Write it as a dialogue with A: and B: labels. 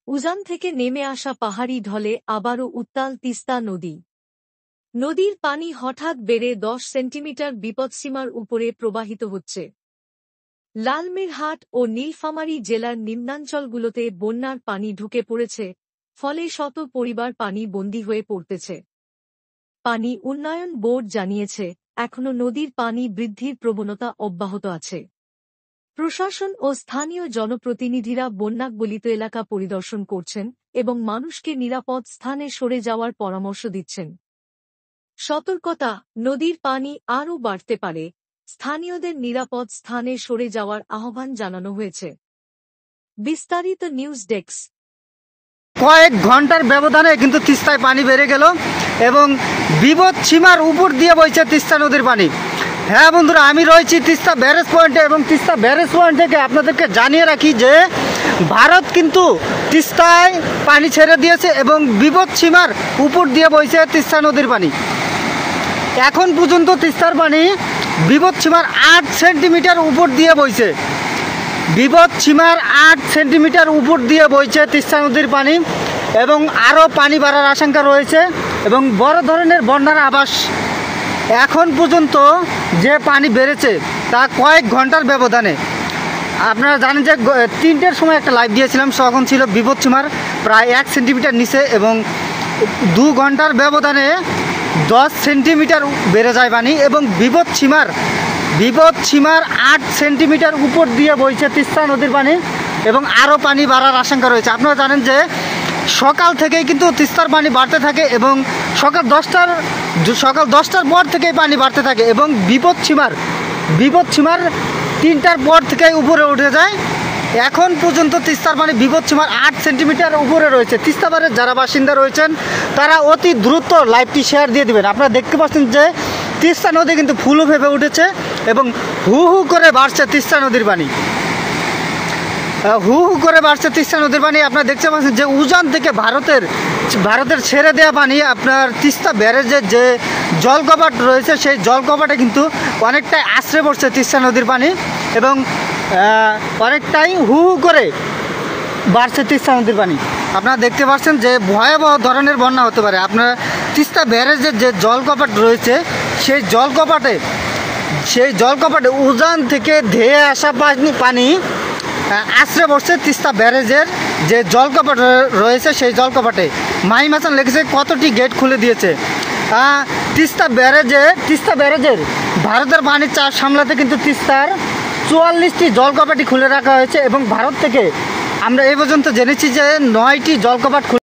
A: উজান থেকে নেমে আসা পাহাড়ি ঢলে আবারও উত্তাল তিস্তা নদী। নদীর পানি হঠাৎ বেড়ে 10 সেন্টিমিটার বিপদসীমার উপরে প্রবাহিত হচ্ছে। লালমনিরহাট ও নীলফামারী জেলার নিম্নাঞ্চলগুলোতে বন্যার পানি ঢুকে পড়েছে, ফলে শত পরিবার পানি বন্দী হয়ে পড়তেছে। পানি উন্নয়ন বোর্ড জানিয়েছে, এখনো নদীর পানি বৃদ্ধির প্রবণতা অব্যাহত আছে। প্রশাসন ও স্থানীয় জনপ্রতিনিধিরা বন্যাকবলিত এলাকা পরিদর্শন করছেন এবং মানুষকে নিরাপদ স্থানে সরে যাওয়ার পরামর্শ দিচ্ছেন। সতর্কতা, নদীর পানি আরও বাড়তে পারে, স্থানীয়দের নিরাপদ স্থানে সরে যাওয়ার আহ্বান জানানো হয়েছে। বিস্তারিত নিউজ ডেস্ক।
B: কয়েক ঘন্টার ব্যবধানে কিন্তু তিস্তায় পানি বেড়ে গেল এবং বিপদ সীমার উপর দিয়ে বইছে তিস্তা নদীর পানি। হ্যাঁ বন্ধুরা, আমি রয়েছি তিস্তা ব্যারেজ পয়েন্টে এবং তিস্তা ব্যারেজ পয়েন্ট থেকে আপনাদেরকে জানিয়ে রাখি যে ভারত কিন্তু তিস্তায় পানি ছেড়ে দিয়েছে এবং বিপদ সীমার উপর দিয়ে বইছে তিস্তা নদীর পানি। এখন পর্যন্ত তিস্তার পানি বিপদ সীমার 8 সেন্টিমিটার উপর দিয়ে বইছে। বিপদ সীমার 8 সেন্টিমিটার উপর দিয়ে বইছে তিস্তা নদীর পানি এবং আরও পানি বাড়ার আশঙ্কা রয়েছে এবং বড় ধরনের বন্যার আভাস। এখন পর্যন্ত যে পানি বেড়েছে তা কয়েক ঘন্টার ব্যবধানে। আপনারা জানেন যে 3টের সময় একটা লাইভ দিয়েছিলাম, তখন ছিল বিপদ সীমার প্রায় 1 সেন্টিমিটার নিচে এবং 2 ঘন্টার ব্যবধানে 10 সেন্টিমিটার বেড়ে যায় পানি এবং বিপদ সীমার 8 সেন্টিমিটার উপর দিয়ে বইছে তিস্তা নদীর পানি এবং আরও পানি বাড়ার আশঙ্কা রয়েছে। আপনারা জানেন যে সকাল থেকেই কিন্তু তিস্তার পানি বাড়তে থাকে এবং সকাল 10টার পর থেকেই পানি বাড়তে থাকে এবং বিপদ সীমার 3টার পর থেকেই উপরে উঠে যায়। এখন পর্যন্ত তিস্তার পানি বিপদ সীমার 8 সেন্টিমিটার উপরে রয়েছে। তিস্তাবাড়ির যারা বাসিন্দা রয়েছেন তারা অতি দ্রুত লাইভটি শেয়ার দিয়ে দেবেন। আপনারা দেখতে পাচ্ছেন যে তিস্তা নদী কিন্তু ফুলও ভেবে উঠেছে এবং হু হু করে বাড়ছে তিস্তা নদীর পানি। তিস্তা নদীর পানি। আপনারা দেখতে পাচ্ছেন যে উজান থেকে ভারতের ছেড়ে দেওয়া পানি আপনার তিস্তা ব্যারেজের যে জলকপাট রয়েছে সেই জলকপাটে কিন্তু অনেকটাই আশ্রে পড়ছে তিস্তা নদীর পানি এবং অনেকটাই হু হু করে বাড়ছে তিস্তা নদীর পানি। আপনারা দেখতে পাচ্ছেন যে ভয়াবহ ধরনের বন্যা হতে পারে। আপনার তিস্তা ব্যারেজের যে জলকপাট রয়েছে সেই জলকপাটে উজান থেকে ধেয়ে আসা পানি আশ্রে পড়ছে তিস্তা ব্যারেজের যে জলকপাট রয়েছে সেই জলকপাটে। মাহিম হাসান লিখেছে কতটি গেট খুলে দিয়েছে। তিস্তা ব্যারেজের ভারতের পানির চাপ সামলাতে কিন্তু তিস্তার 44টি জলকপাটই খুলে রাখা হয়েছে এবং ভারত থেকে আমরা এই পর্যন্ত জেনেছি যে 9টি জলকপাট